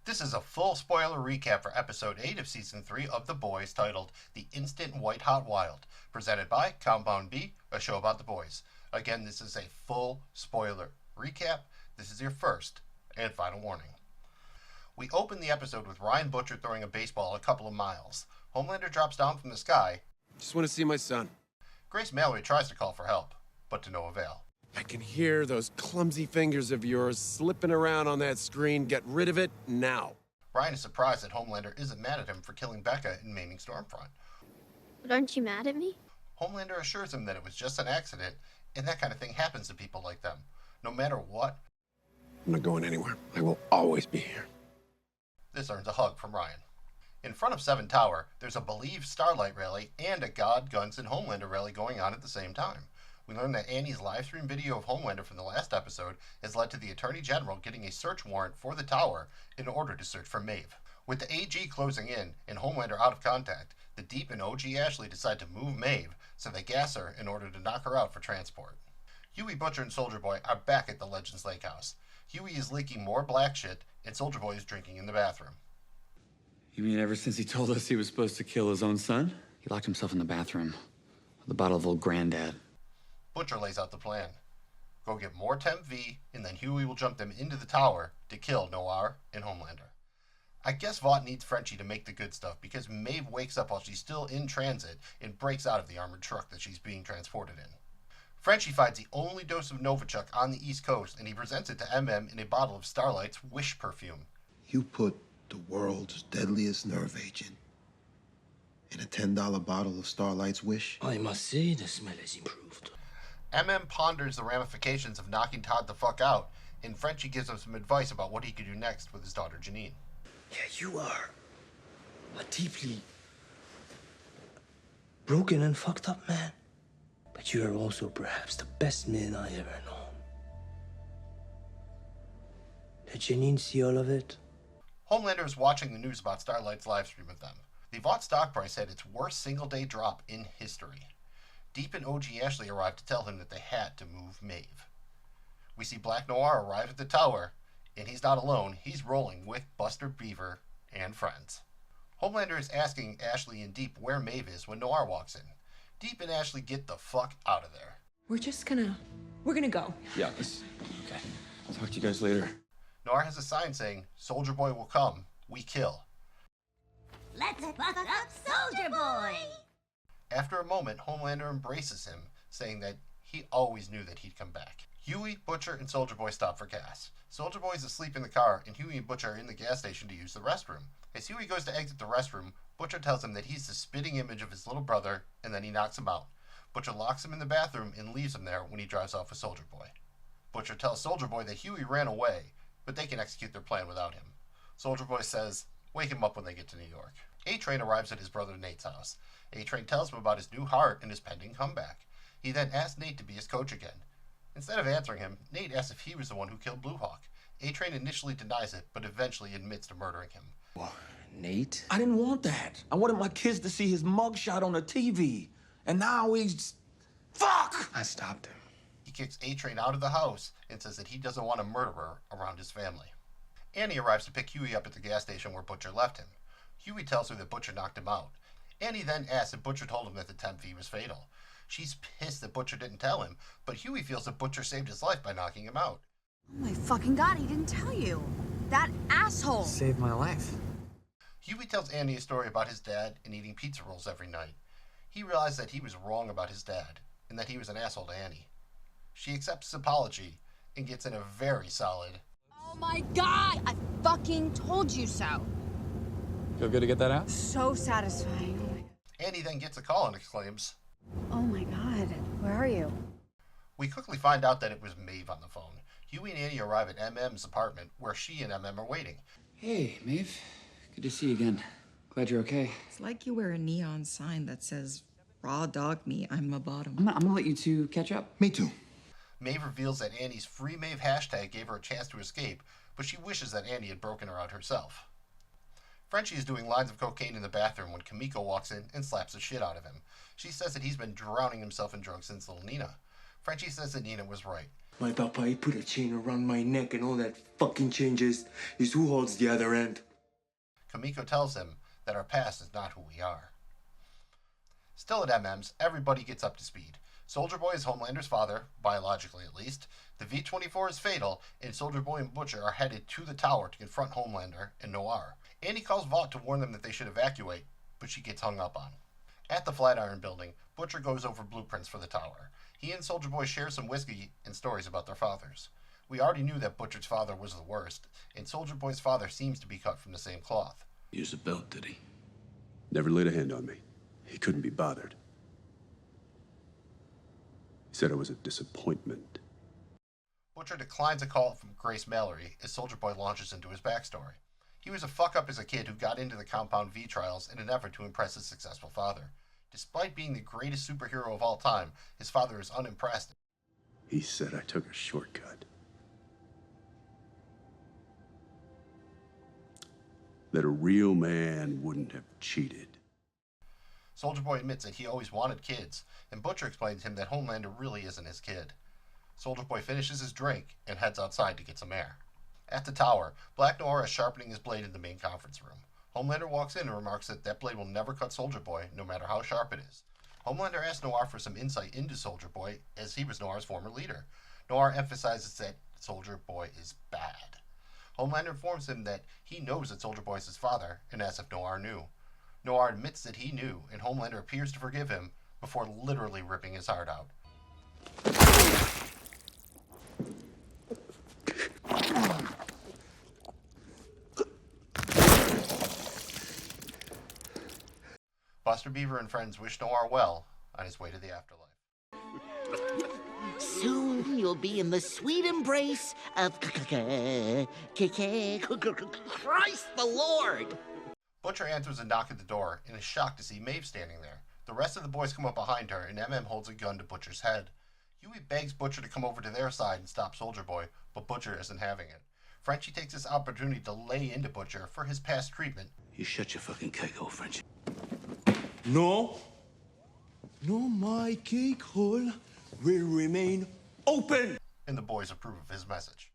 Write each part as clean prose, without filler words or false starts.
This is a full spoiler recap for episode 8 of season 3 of The Boys, titled The Instant White Hot Wild, presented by Compound B, a show about the boys. Again, this is a full spoiler recap. This is your first and final warning. We open the episode with Ryan Butcher throwing a baseball a couple of miles. Homelander drops down from the sky. Just want to see my son. Grace Mallory tries to call for help, but to no avail. I can hear those clumsy fingers of yours slipping around on that screen. Get rid of it now. Ryan is surprised that Homelander isn't mad at him for killing Becca and maiming Stormfront. But aren't you mad at me? Homelander assures him that it was just an accident, and that kind of thing happens to people like them. No matter what. I'm not going anywhere. I will always be here. This earns a hug from Ryan. In front of 7 Tower, there's a Believe Starlight rally and a God, Guns, and Homelander rally going on at the same time. We learn that Annie's live stream video of Homelander from the last episode has led to the Attorney General getting a search warrant for the tower in order to search for Maeve. With the AG closing in and Homelander out of contact, the Deep and OG Ashley decide to move Maeve, so they gas her in order to knock her out for transport. Huey, Butcher, and Soldier Boy are back at the Legends Lake House. Huey is leaking more black shit, and Soldier Boy is drinking in the bathroom. You mean ever since he told us he was supposed to kill his own son? He locked himself in the bathroom with a bottle of old Granddad. Butcher lays out the plan. Go get more Temp V, and then Huey will jump them into the tower to kill Noir and Homelander. I guess Vought needs Frenchie to make the good stuff because Maeve wakes up while she's still in transit and breaks out of the armored truck that she's being transported in. Frenchie finds the only dose of Novichok on the East Coast, and he presents it to MM in a bottle of Starlight's Wish perfume. You put the world's deadliest nerve agent in a $10 bottle of Starlight's Wish? I must say the smell has improved. MM ponders the ramifications of knocking Todd the fuck out, and Frenchie gives him some advice about what he could do next with his daughter Janine. Yeah, you are a deeply broken and fucked up man. But you are also perhaps the best man I ever known. Did Janine see all of it? Homelander is watching the news about Starlight's livestream of them. The Vought stock price had its worst single-day drop in history. Deep and OG Ashley arrive to tell him that they had to move Maeve. We see Black Noir arrive at the tower, and he's not alone. He's rolling with Buster Beaver and friends. Homelander is asking Ashley and Deep where Maeve is when Noir walks in. Deep and Ashley get the fuck out of there. We're gonna go. Yeah, okay. I'll talk to you guys later. Noir has a sign saying, Soldier Boy will come, we kill. Let's fuck up Soldier Boy! After a moment, Homelander embraces him, saying that he always knew that he'd come back. Huey, Butcher, and Soldier Boy stop for gas. Soldier Boy is asleep in the car, and Huey and Butcher are in the gas station to use the restroom. As Huey goes to exit the restroom, Butcher tells him that he's the spitting image of his little brother, and then he knocks him out. Butcher locks him in the bathroom and leaves him there when he drives off with Soldier Boy. Butcher tells Soldier Boy that Huey ran away, but they can execute their plan without him. Soldier Boy says, wake him up when they get to New York. A-Train arrives at his brother Nate's house. A-Train tells him about his new heart and his pending comeback. He then asks Nate to be his coach again. Instead of answering him, Nate asks if he was the one who killed Blue Hawk. A-Train initially denies it, but eventually admits to murdering him. What, Nate? I didn't want that. I wanted my kids to see his mugshot on the TV. And now he's... Fuck! I stopped him. He kicks A-Train out of the house and says that he doesn't want a murderer around his family. Annie arrives to pick Huey up at the gas station where Butcher left him. Huey tells her that Butcher knocked him out. Annie then asks if Butcher told him that the Temp V was fatal. She's pissed that Butcher didn't tell him, but Huey feels that Butcher saved his life by knocking him out. Oh my fucking god, he didn't tell you. That asshole Saved my life. Huey tells Annie a story about his dad and eating pizza rolls every night. He realized that he was wrong about his dad, and that he was an asshole to Annie. She accepts his apology and gets in a very solid, Oh my god! I fucking told you so. Feel good to get that out? So satisfying. Oh my god. Annie then gets a call and exclaims, Oh my god. Where are you? We quickly find out that it was Maeve on the phone. Huey and Annie arrive at MM's apartment, where she and MM are waiting. Hey, Maeve. Good to see you again. Glad you're okay. It's like you wear a neon sign that says, raw dog meat, I'm a bottom. I'm gonna let you two catch up. Me too. Maeve reveals that Annie's Free Maeve hashtag gave her a chance to escape, but she wishes that Annie had broken her out herself. Frenchie is doing lines of cocaine in the bathroom when Kimiko walks in and slaps the shit out of him. She says that he's been drowning himself in drugs since little Nina. Frenchie says that Nina was right. My papa, he put a chain around my neck and all that fucking changes is who holds the other end. Kamiko tells him that our past is not who we are. Still at MM's, everybody gets up to speed. Soldier Boy is Homelander's father, biologically at least. The V-24 is fatal, and Soldier Boy and Butcher are headed to the tower to confront Homelander and Noir. Andy calls Vought to warn them that they should evacuate, but she gets hung up on. At the Flatiron Building, Butcher goes over blueprints for the tower. He and Soldier Boy share some whiskey and stories about their fathers. We already knew that Butcher's father was the worst, and Soldier Boy's father seems to be cut from the same cloth. Use a belt, did he? Never laid a hand on me. He couldn't be bothered. He said I was a disappointment. Butcher declines a call from Grace Mallory as Soldier Boy launches into his backstory. He was a fuck-up as a kid who got into the Compound V trials in an effort to impress his successful father. Despite being the greatest superhero of all time, his father is unimpressed. He said I took a shortcut. That a real man wouldn't have cheated. Soldier Boy admits that he always wanted kids, and Butcher explains to him that Homelander really isn't his kid. Soldier Boy finishes his drink and heads outside to get some air. At the tower, Black Noir is sharpening his blade in the main conference room. Homelander walks in and remarks that that blade will never cut Soldier Boy, no matter how sharp it is. Homelander asks Noir for some insight into Soldier Boy, as he was Noir's former leader. Noir emphasizes that Soldier Boy is bad. Homelander informs him that he knows that Soldier Boy is his father, and asks if Noir knew. Noir admits that he knew, and Homelander appears to forgive him before literally ripping his heart out. Buster Beaver and friends wish Noir well on his way to the afterlife. Soon you'll be in the sweet embrace of Christ the Lord. Butcher answers a knock at the door and is shocked to see Maeve standing there. The rest of the boys come up behind her, and MM holds a gun to Butcher's head. Huey begs Butcher to come over to their side and stop Soldier Boy, but Butcher isn't having it. Frenchie takes this opportunity to lay into Butcher for his past treatment. You shut your fucking cake hole, Frenchie. No. No, my cake hole will remain open. And the boys approve of his message.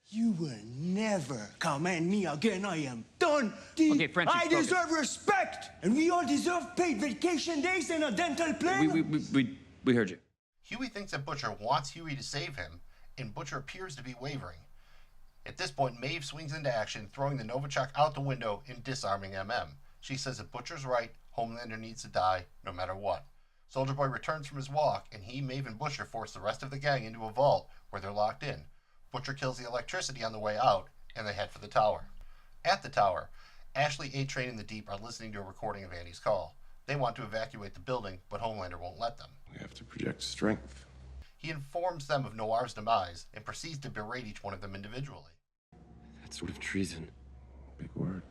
You will never command me again. I am done. Okay, Frenchie, I deserve respect, and we all deserve paid vacation days and a dental plan. We heard you. Huey thinks that Butcher wants Huey to save him, and Butcher appears to be wavering. At this point, Maeve swings into action, throwing the Novichok out the window and disarming MM. She says that Butcher's right, Homelander needs to die, no matter what. Soldier Boy returns from his walk, and he, Maeve, and Butcher force the rest of the gang into a vault where they're locked in. Butcher kills the electricity on the way out, and they head for the tower. At the tower, Ashley, A-Train, and the Deep are listening to a recording of Andy's call. They want to evacuate the building, but Homelander won't let them. We have to project strength. He informs them of Noir's demise and proceeds to berate each one of them individually. That sort of treason. Big word.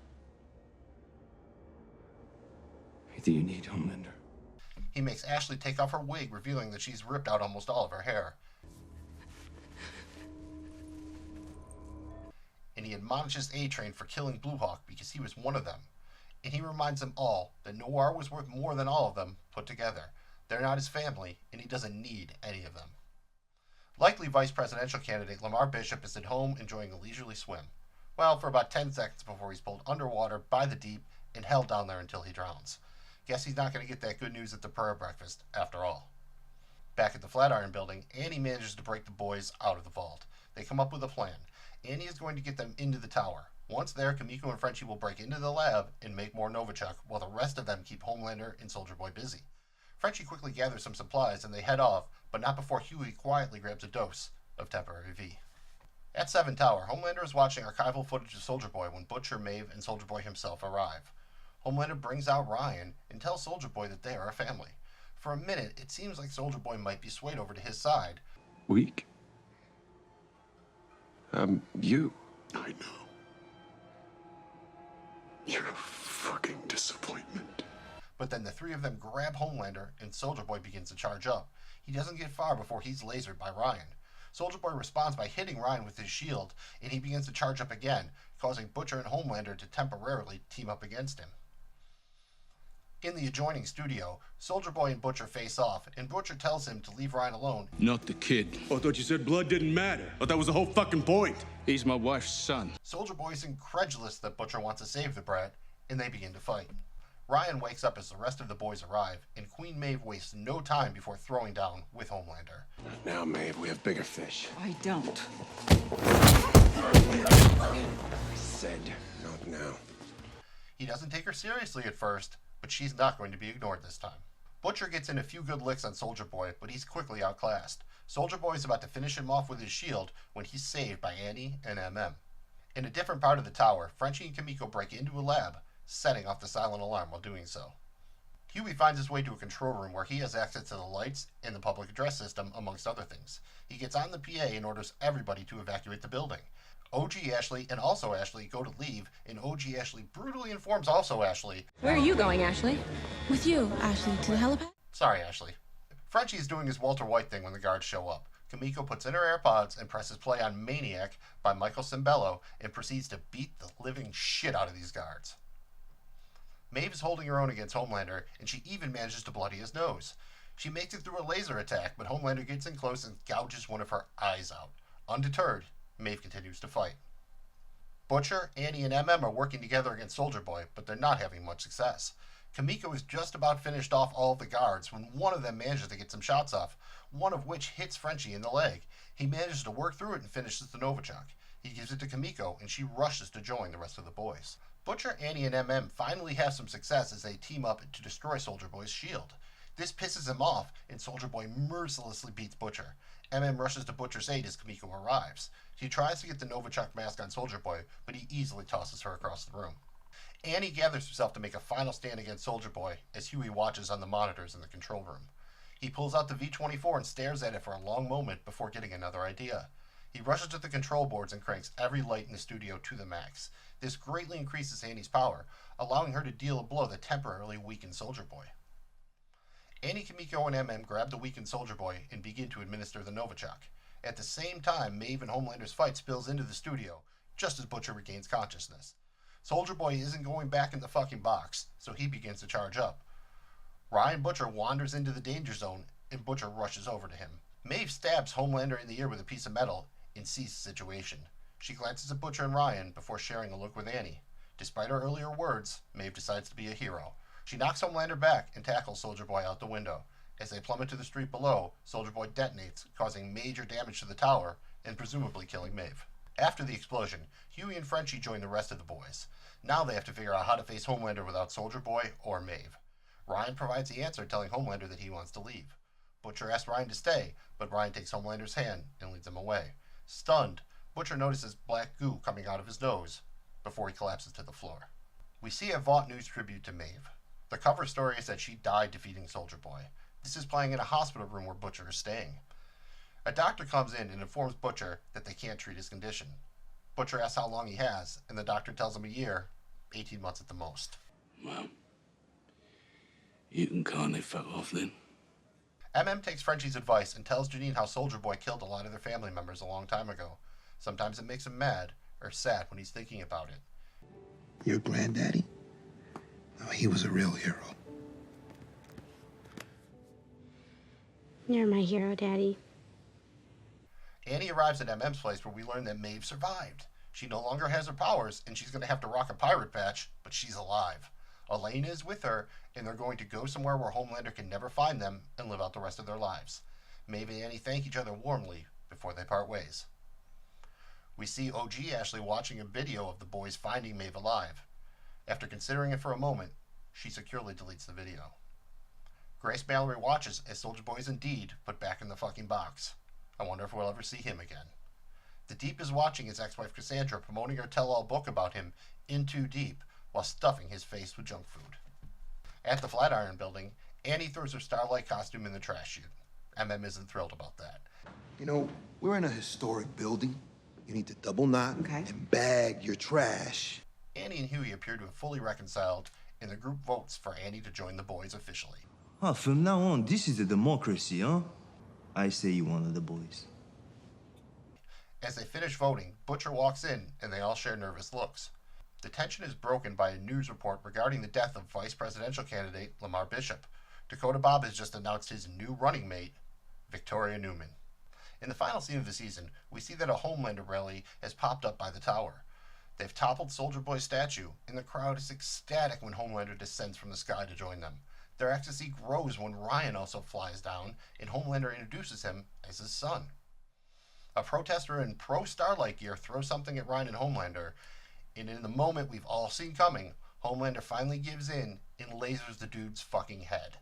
What do you need, Homelander? He makes Ashley take off her wig, revealing that she's ripped out almost all of her hair. And he admonishes A-Train for killing Blue Hawk because he was one of them. And he reminds them all that Noir was worth more than all of them put together. They're not his family, and he doesn't need any of them. Likely vice presidential candidate Lamar Bishop is at home enjoying a leisurely swim. Well, for about 10 seconds before he's pulled underwater by the Deep and held down there until he drowns. Guess he's not going to get that good news at the prayer breakfast, after all. Back at the Flatiron Building, Annie manages to break the boys out of the vault. They come up with a plan. Annie is going to get them into the tower. Once there, Kamiko and Frenchie will break into the lab and make more Novichok, while the rest of them keep Homelander and Soldier Boy busy. Frenchie quickly gathers some supplies and they head off, but not before Huey quietly grabs a dose of temporary V. At 7 Tower, Homelander is watching archival footage of Soldier Boy when Butcher, Maeve, and Soldier Boy himself arrive. Homelander brings out Ryan and tells Soldier Boy that they are a family. For a minute, it seems like Soldier Boy might be swayed over to his side. Weak? You. I know. You're a fucking disappointment. But then the three of them grab Homelander and Soldier Boy begins to charge up. He doesn't get far before he's lasered by Ryan. Soldier Boy responds by hitting Ryan with his shield, and he begins to charge up again, causing Butcher and Homelander to temporarily team up against him. In the adjoining studio, Soldier Boy and Butcher face off, and Butcher tells him to leave Ryan alone. Not the kid. Oh, I thought you said blood didn't matter. I thought that was the whole fucking point. He's my wife's son. Soldier Boy is incredulous that Butcher wants to save the brat, and they begin to fight. Ryan wakes up as the rest of the boys arrive, and Queen Maeve wastes no time before throwing down with Homelander. Not now, Maeve. We have bigger fish. I don't. I said, not now. He doesn't take her seriously at first, but she's not going to be ignored this time. Butcher gets in a few good licks on Soldier Boy, but he's quickly outclassed. Soldier Boy is about to finish him off with his shield when he's saved by Annie and MM. In a different part of the tower, Frenchie and Kimiko break into a lab, setting off the silent alarm while doing so. Huey finds his way to a control room where he has access to the lights and the public address system, amongst other things. He gets on the PA and orders everybody to evacuate the building. OG Ashley and also Ashley go to leave, and OG Ashley brutally informs also Ashley. Where are you going, Ashley? With you, Ashley, to the helipad? Sorry, Ashley. Frenchie is doing his Walter White thing when the guards show up. Kimiko puts in her AirPods and presses play on Maniac by Michael Cimbello and proceeds to beat the living shit out of these guards. Maeve is holding her own against Homelander, and she even manages to bloody his nose. She makes it through a laser attack, but Homelander gets in close and gouges one of her eyes out. Undeterred, Maeve continues to fight. Butcher, Annie, and MM are working together against Soldier Boy, but they're not having much success. Kimiko is just about finished off all of the guards when one of them manages to get some shots off, one of which hits Frenchie in the leg. He manages to work through it and finishes the Novichok. He gives it to Kimiko, and she rushes to join the rest of the boys. Butcher, Annie, and MM finally have some success as they team up to destroy Soldier Boy's shield. This pisses him off, and Soldier Boy mercilessly beats Butcher. MM rushes to Butcher's aid as Kimiko arrives. She tries to get the Novichok mask on Soldier Boy, but he easily tosses her across the room. Annie gathers herself to make a final stand against Soldier Boy as Huey watches on the monitors in the control room. He pulls out the V-24 and stares at it for a long moment before getting another idea. He rushes to the control boards and cranks every light in the studio to the max. This greatly increases Annie's power, allowing her to deal a blow that temporarily weakens Soldier Boy. Annie, Kimiko, and MM grab the weakened Soldier Boy and begin to administer the Novichok. At the same time, Maeve and Homelander's fight spills into the studio, just as Butcher regains consciousness. Soldier Boy isn't going back in the fucking box, so he begins to charge up. Ryan Butcher wanders into the danger zone, and Butcher rushes over to him. Maeve stabs Homelander in the ear with a piece of metal and sees the situation. She glances at Butcher and Ryan before sharing a look with Annie. Despite her earlier words, Maeve decides to be a hero. She knocks Homelander back and tackles Soldier Boy out the window. As they plummet to the street below, Soldier Boy detonates, causing major damage to the tower and presumably killing Maeve. After the explosion, Huey and Frenchie join the rest of the boys. Now they have to figure out how to face Homelander without Soldier Boy or Maeve. Ryan provides the answer, telling Homelander that he wants to leave. Butcher asks Ryan to stay, but Ryan takes Homelander's hand and leads him away. Stunned, Butcher notices black goo coming out of his nose before he collapses to the floor. We see a Vought News tribute to Maeve. The cover story is that she died defeating Soldier Boy. This is playing in a hospital room where Butcher is staying. A doctor comes in and informs Butcher that they can't treat his condition. Butcher asks how long he has, and the doctor tells him a year, 18 months at the most. Well, you can call it fuck off then. MM takes Frenchie's advice and tells Janine how Soldier Boy killed a lot of their family members a long time ago. Sometimes it makes him mad or sad when he's thinking about it. Your granddaddy? No, he was a real hero. You're my hero, Daddy. Annie arrives at MM's place where we learn that Maeve survived. She no longer has her powers, and she's going to have to rock a pirate patch, but she's alive. Elena is with her, and they're going to go somewhere where Homelander can never find them and live out the rest of their lives. Maeve and Annie thank each other warmly before they part ways. We see OG Ashley watching a video of the boys finding Maeve alive. After considering it for a moment, she securely deletes the video. Grace Mallory watches as Soldier Boy is indeed put back in the fucking box. I wonder if we'll ever see him again. The Deep is watching his ex-wife Cassandra promoting her tell-all book about him, In Too Deep, while stuffing his face with junk food. At the Flatiron Building, Annie throws her Starlight costume in the trash chute. MM isn't thrilled about that. You know, we're in a historic building. You need to double knot and bag your trash. Annie and Huey appear to have fully reconciled, and the group votes for Annie to join the boys officially. Oh, from now on, this is a democracy, huh? I say you one of the boys. As they finish voting, Butcher walks in, and they all share nervous looks. The tension is broken by a news report regarding the death of vice presidential candidate Lamar Bishop. Dakota Bob has just announced his new running mate, Victoria Newman. In the final scene of the season, we see that a Homelander rally has popped up by the tower. They've toppled Soldier Boy's statue, and the crowd is ecstatic when Homelander descends from the sky to join them. Their ecstasy grows when Ryan also flies down, and Homelander introduces him as his son. A protester in pro-Starlight gear throws something at Ryan and Homelander, and in the moment we've all seen coming, Homelander finally gives in and lasers the dude's fucking head.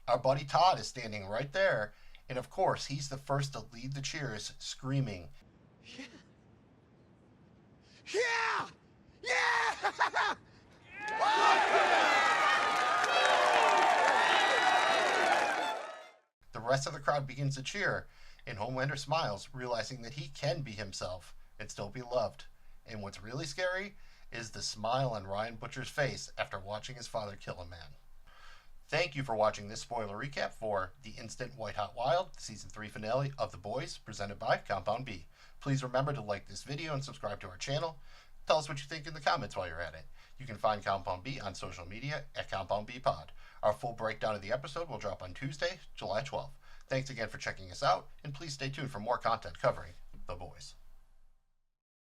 Our buddy Todd is standing right there, and of course he's the first to lead the cheers, screaming, Yeah! Yeah! The rest of the crowd begins to cheer, and Homelander smiles, realizing that he can be himself and still be loved. And what's really scary is the smile on Ryan Butcher's face after watching his father kill a man. Thank you for watching this spoiler recap for The Instant White Hot Wild, Season 3 finale of The Boys, presented by Compound B. Please remember to like this video and subscribe to our channel. Tell us what you think in the comments while you're at it. You can find Compound B on social media at Compound B Pod. Our full breakdown of the episode will drop on Tuesday, July 12th. Thanks again for checking us out, and please stay tuned for more content covering The Boys.